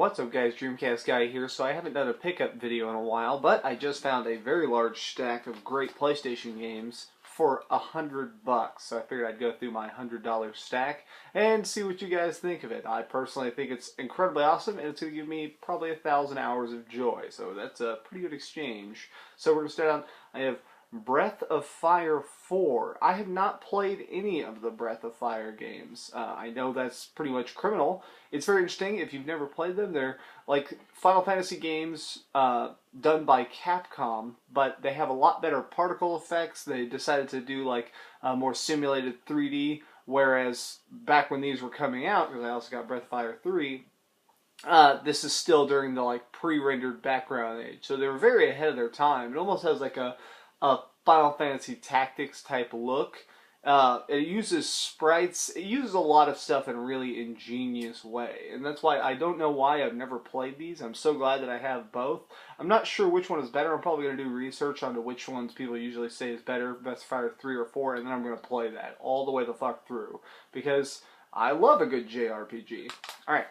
What's up guys, DreamcastGuy here. So I haven't done a pickup video in a while, but I just found a very large stack of great PlayStation games for $100. So I figured I'd go through my $100 stack and see what you guys think of it. I personally think it's incredibly awesome, and it's going to give me probably 1,000 hours of joy. So that's a pretty good exchange. So we're going to start out. I have Breath of Fire 4. I have not played any of the Breath of Fire games. I know that's pretty much criminal. It's very interesting if you've never played them. They're like Final Fantasy games done by Capcom, but they have a lot better particle effects. They decided to do like more simulated 3D, whereas back when these were coming out, because I also got Breath of Fire 3, this is still during the like pre-rendered background age. So they were very ahead of their time. It almost has like a Final Fantasy Tactics type look. It uses sprites. It uses a lot of stuff in a really ingenious way. And that's why I don't know why I've never played these. I'm so glad that I have both. I'm not sure which one is better. I'm probably going to do research onto which ones people usually say is better, Breath of Fire 3 or 4, and then I'm going to play that all the way the fuck through. Because I love a good JRPG. Alright.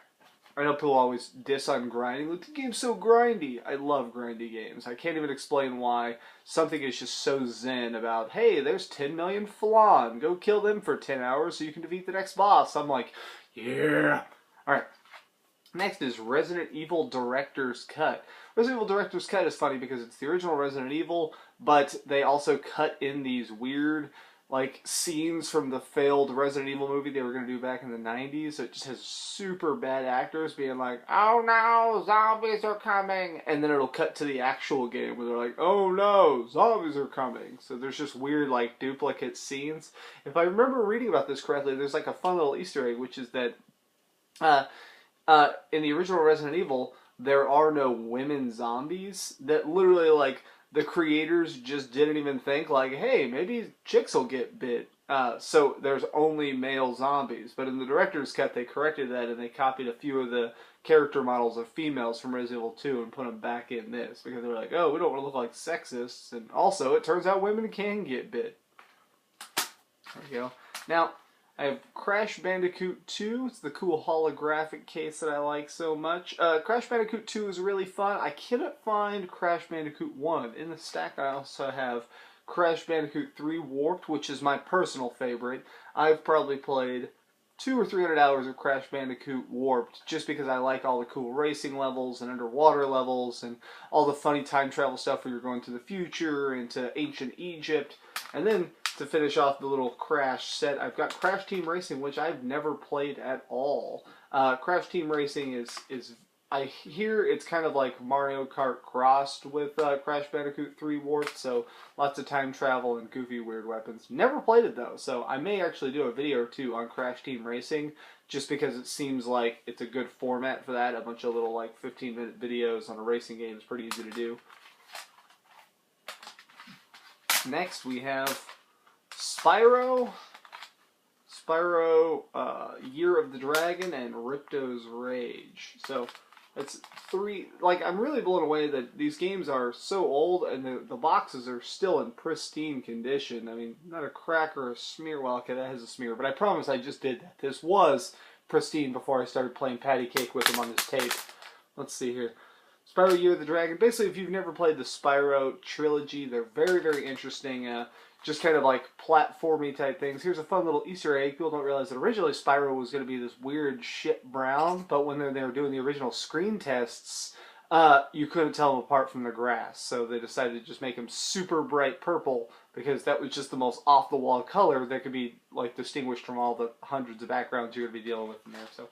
I know people always diss on grinding. Look, the game's so grindy. I love grindy games. I can't even explain why something is just so zen about, hey, there's 10 million flan. Go kill them for 10 hours so you can defeat the next boss. I'm like, yeah. Alright. Next is Resident Evil Director's Cut. Resident Evil Director's Cut is funny because it's the original Resident Evil, but they also cut in these weird like scenes from the failed Resident Evil movie they were going to do back in the 90s. So it just has super bad actors being like, oh no, zombies are coming. And then it'll cut to the actual game where they're like, oh no, zombies are coming. So there's just weird like duplicate scenes. If I remember reading about this correctly, there's like a fun little Easter egg, which is that in the original Resident Evil, there are no women zombies. That literally like the creators just didn't even think like, hey, maybe chicks will get bit. So there's only male zombies. But in the director's cut, they corrected that and they copied a few of the character models of females from Resident Evil 2 and put them back in this. Because they were like, oh, we don't want to look like sexists. And also, it turns out women can get bit. There we go. Now, I have Crash Bandicoot 2. It's the cool holographic case that I like so much. Crash Bandicoot 2 is really fun. I cannot find Crash Bandicoot 1. In the stack I also have Crash Bandicoot 3 Warped, which is my personal favorite. I've probably played 200 or 300 hours of Crash Bandicoot Warped just because I like all the cool racing levels and underwater levels and all the funny time travel stuff where you're going to the future and to ancient Egypt. And then to finish off the little Crash set, I've got Crash Team Racing, which I've never played at all. Crash Team Racing is I hear it's kind of like Mario Kart crossed with Crash Bandicoot 3 Warped, so lots of time travel and goofy weird weapons. Never played it though, so I may actually do a video or two on Crash Team Racing, just because it seems like it's a good format for that. A bunch of little like 15-minute videos on a racing game is pretty easy to do. Next we have Spyro, Year of the Dragon, and Ripto's Rage. So that's three. Like, I'm really blown away that these games are so old and the boxes are still in pristine condition. I mean, not a crack or a smear. Well, okay, that has a smear, but I promise I just did that. This was pristine before I started playing patty cake with them on this tape. Let's see here. Spyro, Year of the Dragon. Basically, if you've never played the Spyro trilogy, they're very, very interesting. Just kind of like platformy type things. Here's a fun little Easter egg. People don't realize that originally Spyro was going to be this weird shit brown, but when they were doing the original screen tests, you couldn't tell them apart from the grass. So they decided to just make him super bright purple because that was just the most off-the-wall color that could be like distinguished from all the hundreds of backgrounds you're going to be dealing with in there. So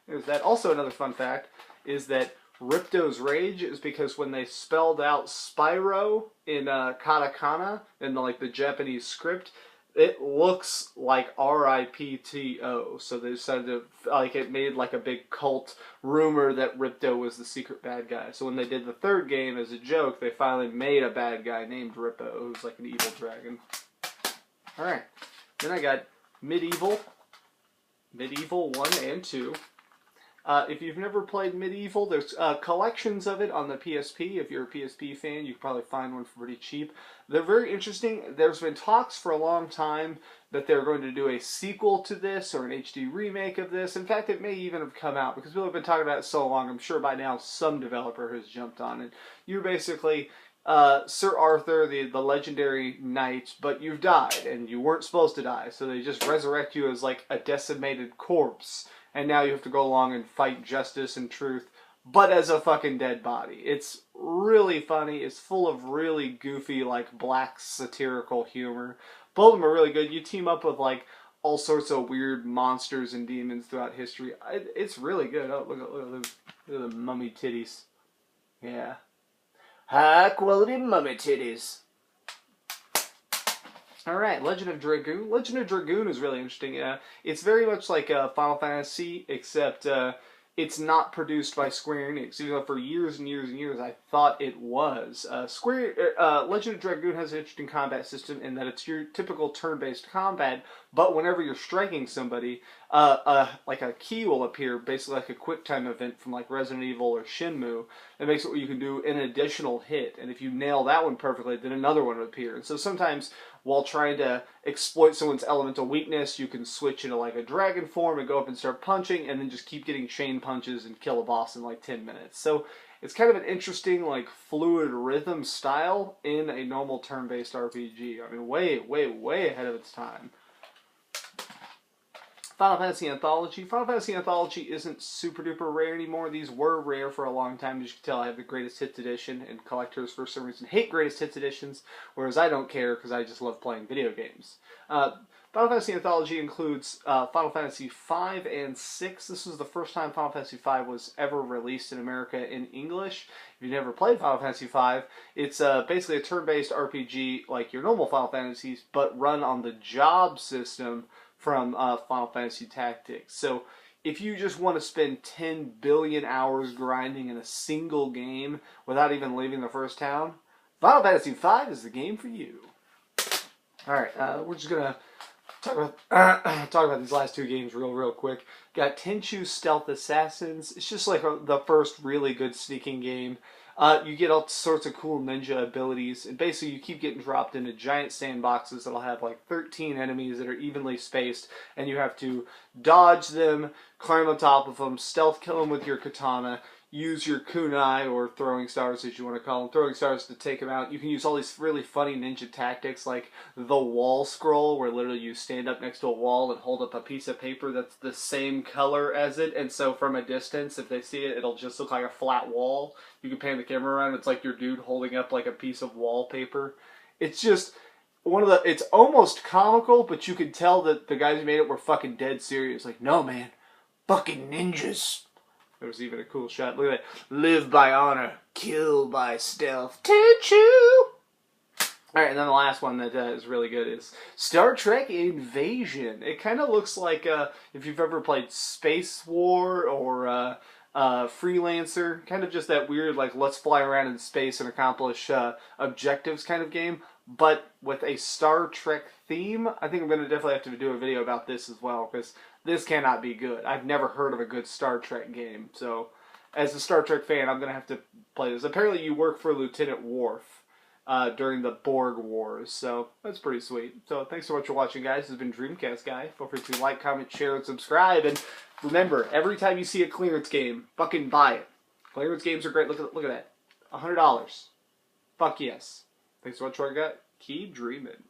there's that. Also, another fun fact is that Ripto's Rage is because when they spelled out Spyro in katakana in the Japanese script, it looks like R-I-P-T-O. So they decided to, like, it made like a big cult rumor that Ripto was the secret bad guy. So when they did the third game as a joke, they finally made a bad guy named Ripto, who's like an evil dragon. Alright, then I got Medieval 1 and 2. If you've never played Medieval, there's collections of it on the PSP. If you're a PSP fan, you can probably find one for pretty cheap. They're very interesting. There's been talks for a long time that they're going to do a sequel to this or an HD remake of this. In fact, it may even have come out because people have been talking about it so long. I'm sure by now some developer has jumped on it. You're basically Sir Arthur, the legendary knight, but you've died and you weren't supposed to die. So they just resurrect you as like a decimated corpse. And now you have to go along and fight justice and truth, but as a fucking dead body. It's really funny. It's full of really goofy, like, black satirical humor. Both of them are really good. You team up with, like, all sorts of weird monsters and demons throughout history. It's really good. Oh, look at the mummy titties. Yeah. High quality mummy titties. Alright, Legend of Dragoon. Legend of Dragoon is really interesting. It's very much like Final Fantasy, except it's not produced by Square Enix, even though for years and years and years I thought it was. Legend of Dragoon has an interesting combat system in that it's your typical turn-based combat, but whenever you're striking somebody, like a key will appear, basically like a quick-time event from like Resident Evil or Shenmue. It makes it where you can do an additional hit, and if you nail that one perfectly, then another one will appear. And so sometimes, while trying to exploit someone's elemental weakness, you can switch into like a dragon form and go up and start punching, and then just keep getting chain punches and kill a boss in like 10 minutes. So it's kind of an interesting, like, fluid rhythm style in a normal turn-based RPG. I mean, way, way, way ahead of its time. Final Fantasy Anthology. Final Fantasy Anthology isn't super duper rare anymore. These were rare for a long time. As you can tell, I have the Greatest Hits edition, and collectors for some reason hate Greatest Hits editions, whereas I don't care because I just love playing video games. Final Fantasy Anthology includes Final Fantasy V and VI. This was the first time Final Fantasy V was ever released in America in English. If you've never played Final Fantasy V, it's basically a turn-based RPG like your normal Final Fantasies, but run on the job system from Final Fantasy Tactics. So if you just want to spend 10 billion hours grinding in a single game without even leaving the first town, Final Fantasy V is the game for you. Alright, we're just going to talk about these last two games real quick. Got Tenchu Stealth Assassins. It's just like the first really good sneaking game. You get all sorts of cool ninja abilities, and basically you keep getting dropped into giant sandboxes that'll have like 13 enemies that are evenly spaced, and you have to dodge them, climb on top of them, stealth kill them with your katana, use your kunai, or throwing stars as you want to call them, throwing stars to take them out. You can use all these really funny ninja tactics like the wall scroll, where literally you stand up next to a wall and hold up a piece of paper that's the same color as it, and so from a distance, if they see it, it'll just look like a flat wall. You can pan the camera around, it's like your dude holding up like a piece of wallpaper. It's just it's almost comical, but you can tell that the guys who made it were fucking dead serious. Like, no man, fucking ninjas. There was even a cool shot. Look at that. Live by honor, kill by stealth. Tenchu! Alright, and then the last one that is really good is Star Trek Invasion. It kind of looks like, if you've ever played Space War or Freelancer, kind of just that weird, like, let's fly around in space and accomplish objectives kind of game, but with a Star Trek theme. I think I'm going to definitely have to do a video about this as well, because this cannot be good. I've never heard of a good Star Trek game, so as a Star Trek fan, I'm going to have to play this. Apparently you work for Lieutenant Worf during the Borg Wars, so that's pretty sweet. So thanks so much for watching, guys. This has been DreamcastGuy. Feel free to like, comment, share, and subscribe, and remember, every time you see a clearance game, fucking buy it. Clearance games are great. Look at that. $100. Fuck yes. Thanks so much for what I got. Keep dreaming.